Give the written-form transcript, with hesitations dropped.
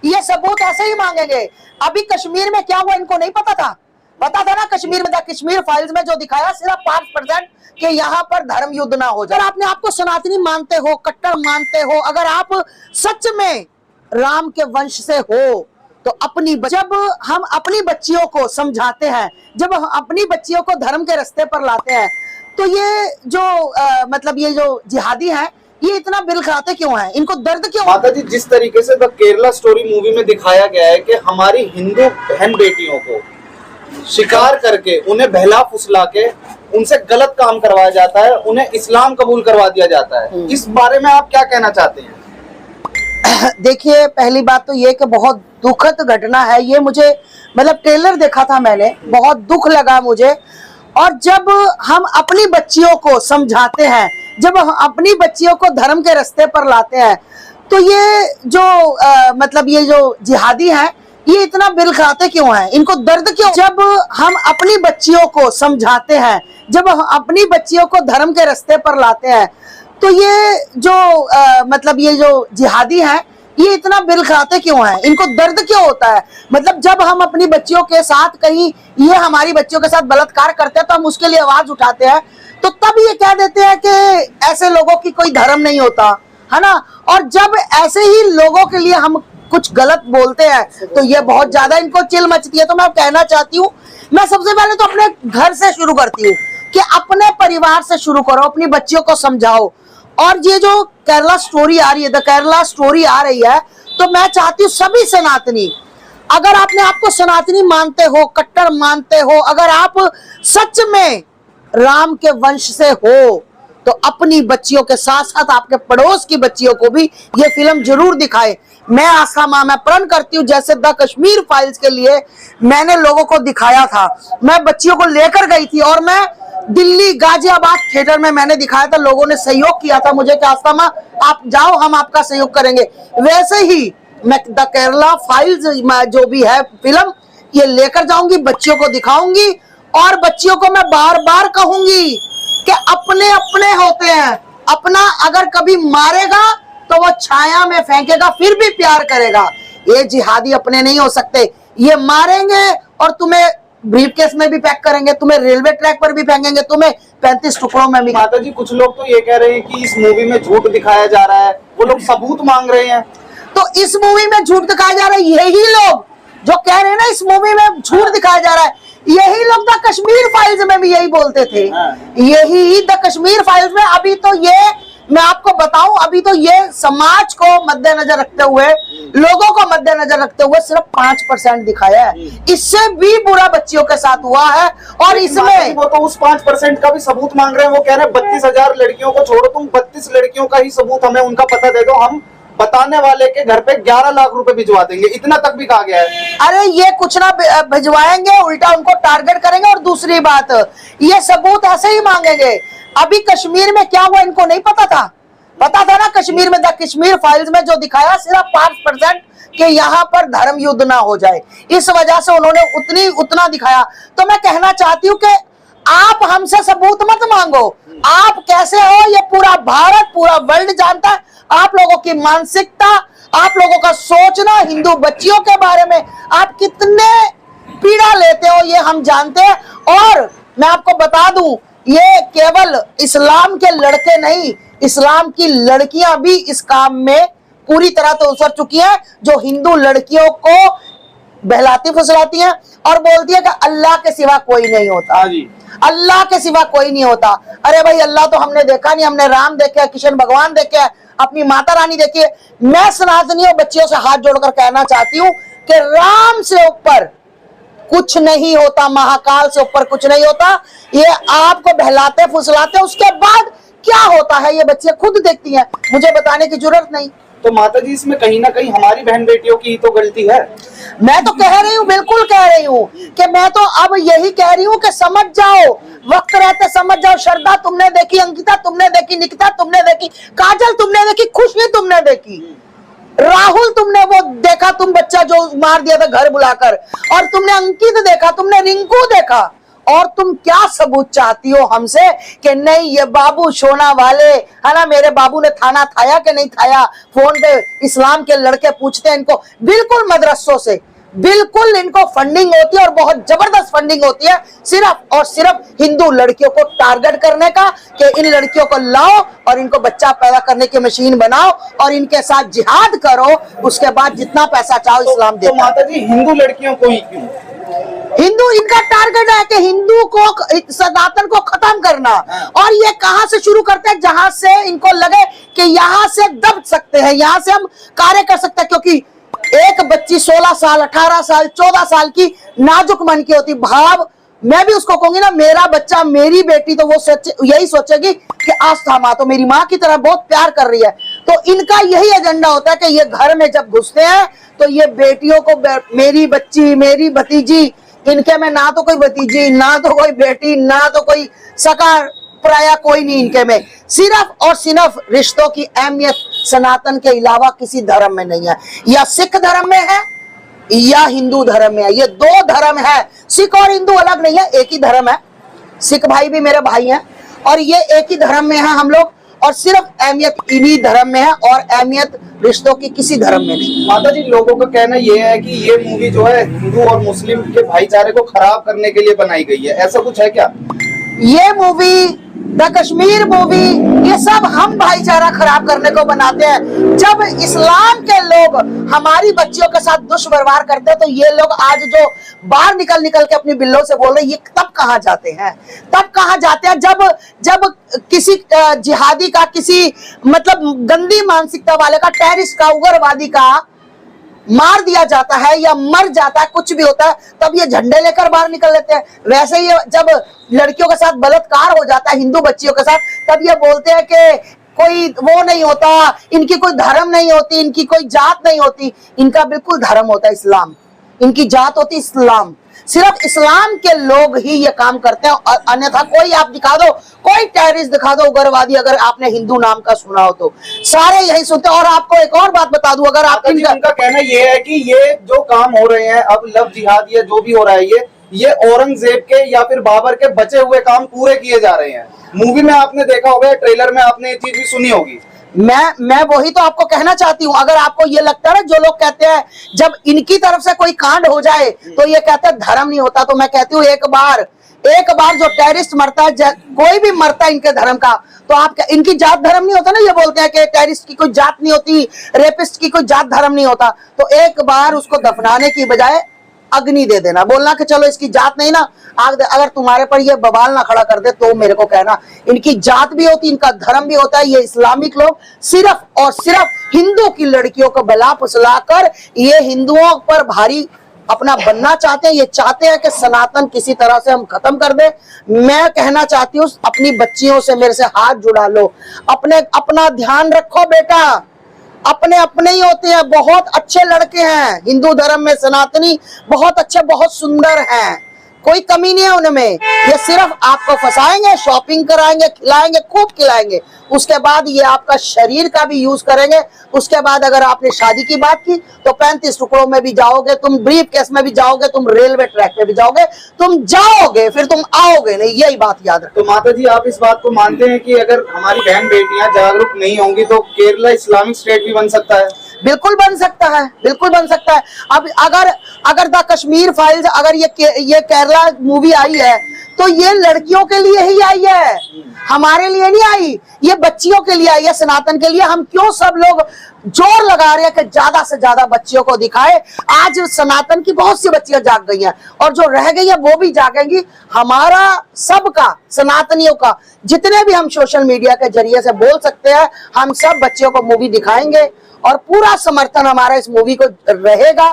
ये सबूत ऐसे ही मांगेंगे। अभी कश्मीर में क्या हुआ इनको नहीं पता था ना। कश्मीर में कश्मीर फाइल्स में जो दिखाया सिर्फ 5% कि यहाँ पर धर्म युद्ध ना हो जाए। अगर आपने आपको सनातनी मानते हो, कट्टर मानते हो, अगर आप सच में राम के वंश से हो तो जब हम अपनी बच्चियों को समझाते हैं, जब हम अपनी बच्चियों को धर्म के रास्ते पर लाते हैं, तो ये जो मतलब ये जो जिहादी हैं ये इतना बिल खाते क्यों हैं, इनको दर्द क्यों? माता जी, जिस तरीके से द केरला स्टोरी मूवी में दिखाया गया है कि हमारी हिंदू बहन बेटियों को शिकार करके उन्हें बहला फुसला के उनसे गलत काम करवाया जाता है, उन्हें इस्लाम कबूल करवा दिया जाता है, इस बारे में आप क्या कहना चाहते हैं? देखिए, पहली बात तो ये कि बहुत दुखद घटना है ये। मुझे मतलब ट्रेलर देखा था मैंने, बहुत दुख लगा मुझे। और जब हम अपनी बच्चियों को समझाते हैं, जब हम अपनी बच्चियों को धर्म के रास्ते पर लाते हैं, तो ये जो मतलब ये जो जिहादी हैं ये इतना बिल खाते क्यों हैं, इनको दर्द क्यों? जब हम अपनी बच्चियों को समझाते हैं, जब हम अपनी बच्चियों को धर्म के रास्ते पर लाते हैं, तो ये जो मतलब ये जो जिहादी हैं ये इतना बिल खाते क्यों हैं, इनको दर्द क्यों होता है? मतलब जब हम अपनी बच्चियों के साथ कहीं ये हमारी बच्चियों के साथ बलात्कार करते हैं तो हम उसके लिए आवाज उठाते हैं, तो तब ये कह देते हैं कि ऐसे लोगों की कोई धर्म नहीं होता है ना। और जब ऐसे ही लोगों के लिए हम कुछ गलत बोलते हैं तो ये बहुत ज्यादा इनको चिल मचती है। तो मैं कहना चाहती हूँ, मैं सबसे पहले तो अपने घर से शुरू करती हूँ कि अपने परिवार से शुरू करो, अपनी बच्चियों को समझाओ। और ये जो केरला स्टोरी आ रही है, द केरला स्टोरी आ रही है, तो मैं चाहती हूँ सभी सनातनी, अगर आपने आपको सनातनी मानते हो, कट्टर मानते हो, अगर आप सच में राम के वंश से हो तो अपनी बच्चियों के साथ साथ आपके पड़ोस की बच्चियों को भी ये फिल्म जरूर दिखाए। मैं आस्था मां, मैं प्रण करती हूँ, जैसे द कश्मीर फाइल्स के लिए मैंने लोगों को दिखाया था, मैं बच्चियों को लेकर गई थी और मैं दिल्ली गाजियाबाद थिएटर में मैंने दिखाया था, लोगों ने सहयोग किया था मुझे कि आस्था मां आप जाओ, हम आपका सहयोग करेंगे। वैसे ही मैं द केरला फाइल्स जो भी है फिल्म, ये लेकर जाऊंगी, बच्चियों को दिखाऊंगी और बच्चियों को मैं बार बार कहूंगी कि अपने अपने होते हैं, अपना अगर कभी मारेगा तो वो छाया में फेंकेगा फिर भी प्यार करेगा। ये जिहादी अपने नहीं हो सकते, ये मारेंगे और तुम्हें ब्रीफकेस में भी पैक करेंगे, तुम्हें रेलवे ट्रैक पर भी फेंकेंगे, तुम्हें 35 टुकड़ों में भी। माता जी, कुछ लोग तो ये कह रहे हैं कि इस मूवी में झूठ दिखाया जा रहा है, वो लोग सबूत मांग रहे हैं। तो इस मूवी में झूठ दिखाया जा रहा है, यही लोग जो कह रहे हैं ना इस मूवी में झूठ दिखाया जा रहा है, यही लोग द कश्मीर फाइल्स में भी यही बोलते थे। यही द कश्मीर फाइल्स में, अभी तो ये मैं आपको बताऊं, अभी तो ये समाज को मद्देनजर रखते हुए, लोगों को मद्देनजर रखते हुए सिर्फ 5% दिखाया है, इससे भी बुरा बच्चियों के साथ हुआ है। और इसमें वो तो उस 5% का भी सबूत मांग रहे हैं, वो कह रहे हैं 32,000 लड़कियों को छोड़ो, तुम 32 लड़कियों का ही सबूत हमें उनका पता दे दो, हम बताने वाले के घर पे 11 लाख रुपए भिजवा देंगे, इतना तक भी कहा गया है। अरे ये कुछ ना भिजवाएंगे, उल्टा उनको टारगेट करेंगे। और दूसरी बात, ये सबूत ऐसे ही मांगेंगे। अभी कश्मीर में क्या हुआ इनको नहीं पता था ना। कश्मीर में द कश्मीर फाइल्स में जो दिखाया सिर्फ 5% कि यहाँ पर धर्म युद्ध ना हो जाए, इस वजह से उन्होंने उतना दिखाया। तो मैं कहना चाहती हूँ कि आप हमसे सबूत मत मांगो, आप कैसे हो ये पूरा भारत, पूरा वर्ल्ड जानता है। आप लोगों की मानसिकता, आप लोगों का सोचना हिंदू बच्चियों के बारे में, आप कितने पीड़ा लेते हो ये हम जानते हैं। और मैं आपको बता दूं, ये केवल इस्लाम के लड़के नहीं, इस्लाम की लड़कियां भी इस काम में पूरी तरह तो उतर चुकी हैं, जो हिंदू लड़कियों को बहलाती फुसलाती हैं और बोलती है कि अल्लाह के सिवा कोई नहीं होता। अल्लाह के सिवा कोई नहीं होता। अरे भाई, अल्लाह तो हमने देखा नहीं, हमने राम देखे, कृष्ण भगवान देखे, अपनी माता रानी देखिए। मैं सनातनियों बच्चियों से हाथ जोड़कर कहना चाहती हूँ कि राम से ऊपर कुछ नहीं होता, महाकाल से ऊपर कुछ नहीं होता। ये आपको बहलाते फुसलाते, उसके बाद क्या होता है ये बच्चियां खुद देखती हैं, मुझे बताने की जरूरत नहीं। तो माता जी, इसमें कहीं ना कहीं हमारी बहन बेटियों की तो गलती है। मैं तो कह रही हूँ, बिल्कुल कह रही हूँ कि मैं तो अब यही कह रही हूँ कि समझ जाओ, वक्त रहते समझ जाओ। श्रद्धा तुमने देखी, अंकिता तुमने देखी, निकिता तुमने देखी, काजल तुमने देखी, खुशी तुमने देखी, राहुल तुमने वो देखा, तुम बच्चा जो मार दिया था घर बुलाकर, और तुमने अंकित देखा, तुमने रिंकू देखा, और तुम क्या सबूत चाहती हो हमसे कि नहीं ये बाबू सोना वाले है ना, मेरे बाबू ने थाना थाया कि नहीं थाया, फोन पे इस्लाम के लड़के पूछते हैं इनको। बिल्कुल मदरसों से बिल्कुल इनको फंडिंग होती है और बहुत जबरदस्त फंडिंग होती है, सिर्फ और सिर्फ हिंदू लड़कियों को टारगेट करने का कि इन लड़कियों को लाओ और इनको बच्चा पैदा करने की मशीन बनाओ और इनके साथ जिहाद करो, उसके बाद जितना पैसा चाहो इस्लाम दे। तो माता जी हिंदू लड़कियों को ही क्यों? हिंदू इनका टारगेट है कि हिंदू को, सनातन को खत्म करना। और ये कहां से शुरू करते हैं? जहां से इनको लगे कि यहां से दब सकते हैं, यहां से हम कार्य कर सकते हैं, क्योंकि एक बच्ची 16 साल 18 साल 14 साल की नाजुक मन की होती, भाव मैं भी उसको कहूंगी ना मेरा बच्चा मेरी बेटी, तो वो यही सोचेगी कि आस्था माँ तो मेरी माँ की तरह बहुत प्यार कर रही है। तो इनका यही एजेंडा होता है कि ये घर में जब घुसते हैं तो ये बेटियों को मेरी बच्ची मेरी भतीजी, इनके में ना तो कोई भतीजी ना तो कोई बेटी ना तो कोई सका प्राय कोई नहीं इनके में, सिर्फ और सिर्फ रिश्तों की अहमियत सनातन के अलावा किसी धर्म में नहीं है। या सिख धर्म में है या हिंदू धर्म में है, ये दो धर्म है। सिख और हिंदू अलग नहीं है, एक ही धर्म है। सिख भाई भी मेरे भाई हैं और ये एक ही धर्म में है हम लोग, और सिर्फ अहमियत इन्हीं धर्म में है और अहमियत रिश्तों की किसी धर्म में नहीं। माता जी लोगों का कहना ये है कि ये मूवी जो है हिंदू और मुस्लिम के भाईचारे को खराब करने के लिए बनाई गई है, ऐसा कुछ है क्या? ये मूवी द कश्मीर मूवी ये सब हम भाईचारा खराब करने को बनाते हैं। जब इस्लाम के लोग हमारी बच्चियों के साथ दुष्व्यवहार करते हैं तो ये लोग आज जो बाहर निकल के अपनी बिल्लों से बोल रहे हैं, ये तब कहाँ जाते हैं? तब कहाँ जाते हैं जब किसी जिहादी का, किसी मतलब गंदी मानसिकता वाले का, टेररिस्ट का, उग्रवादी का मार दिया जाता है या मर जाता है, कुछ भी होता है, तब ये झंडे लेकर बाहर निकल लेते हैं। वैसे ही जब लड़कियों के साथ बलात्कार हो जाता है हिंदू बच्चियों के साथ, तब ये बोलते हैं कि कोई वो नहीं होता, इनकी कोई धर्म नहीं होती, इनकी कोई जात नहीं होती। इनका बिल्कुल धर्म होता है इस्लाम, इनकी जात होती इस्लाम। सिर्फ इस्लाम के लोग ही ये काम करते हैं, और अन्यथा कोई आप दिखा दो, कोई टेररिस्ट दिखा दो, उग्रवादी, अगर आपने हिंदू नाम का सुना हो तो सारे यही सुनते हैं। और आपको एक और बात बता दूं, अगर आप उनका कहना ये है कि ये जो काम हो रहे हैं अब लव जिहाद या जो भी हो रहा है, ये औरंगजेब के या फिर बाबर के बचे हुए काम पूरे किए जा रहे हैं। मूवी में आपने देखा होगा, ट्रेलर में आपने ये चीज भी सुनी होगी। मैं वही तो आपको कहना चाहती हूँ। अगर आपको ये लगता है ना, जो लोग कहते हैं जब इनकी तरफ से कोई कांड हो जाए तो ये कहते हैं धर्म नहीं होता, तो मैं कहती हूँ एक बार जो टेररिस्ट मरता है, कोई भी मरता है इनके धर्म का, तो आप इनकी जात धर्म नहीं होता ना। ये बोलते हैं कि टेररिस्ट की कोई जात नहीं होती, रेपिस्ट की कोई जात धर्म नहीं होता, तो एक बार उसको दफनाने की बजाय अग्नि दे देना, बोलना कि चलो इसकी जात नहीं ना, आग दे। अगर तुम्हारे पर ये बवाल ना खड़ा कर दे तो मेरे को कहना, इनकी जात भी होती, इनका धर्म भी होता है। ये इस्लामिक लोग सिर्फ और सिर्फ हिंदू की लड़कियों को बला फुसला कर ये हिंदुओं पर भारी अपना बनना चाहते हैं। ये चाहते हैं कि सनातन किसी तरह से हम खत्म कर दे। मैं कहना चाहती हूँ अपनी बच्चियों से मेरे से हाथ जुड़ा लो, अपना ध्यान रखो बेटा, अपने ही होते हैं। बहुत अच्छे लड़के हैं हिंदू धर्म में, सनातनी बहुत अच्छे, बहुत सुंदर हैं, कोई कमी नहीं है उनमें। ये सिर्फ आपको फंसाएंगे, शॉपिंग कराएंगे, खिलाएंगे, खूब खिलाएंगे, उसके बाद ये आपका शरीर का भी यूज करेंगे। उसके बाद अगर आपने शादी की बात की तो 35 टुकड़ों में भी जाओगे तुम, ब्रीफ केस में भी जाओगे तुम, रेलवे ट्रैक पे भी जाओगे तुम, जाओगे फिर तुम आओगे नहीं, यही बात याद रखो। तो माता जी आप इस बात को मानते हैं कि अगर हमारी बहन बेटियां जागरूक नहीं होंगी तो केरला इस्लामिक स्टेट भी बन सकता है? बिल्कुल बन सकता है, बिल्कुल बन सकता है। अब अगर द कश्मीर फाइल्स, अगर ये केरला मूवी आई है तो ये लड़कियों के लिए ही आई है, हमारे लिए नहीं आई, ये बच्चियों के लिए आई है, सनातन के लिए। हम क्यों सब लोग जोर लगा रहे हैं कि ज्यादा से ज्यादा बच्चियों को दिखाए। आज सनातन की बहुत सी बच्चियां जाग गई हैं और जो रह गई है वो भी जागेंगी। हमारा सबका, सनातनियों का, जितने भी हम सोशल मीडिया के जरिए से बोल सकते हैं, हम सब बच्चियों को मूवी दिखाएंगे और पूरा समर्थन हमारा इस मूवी को रहेगा।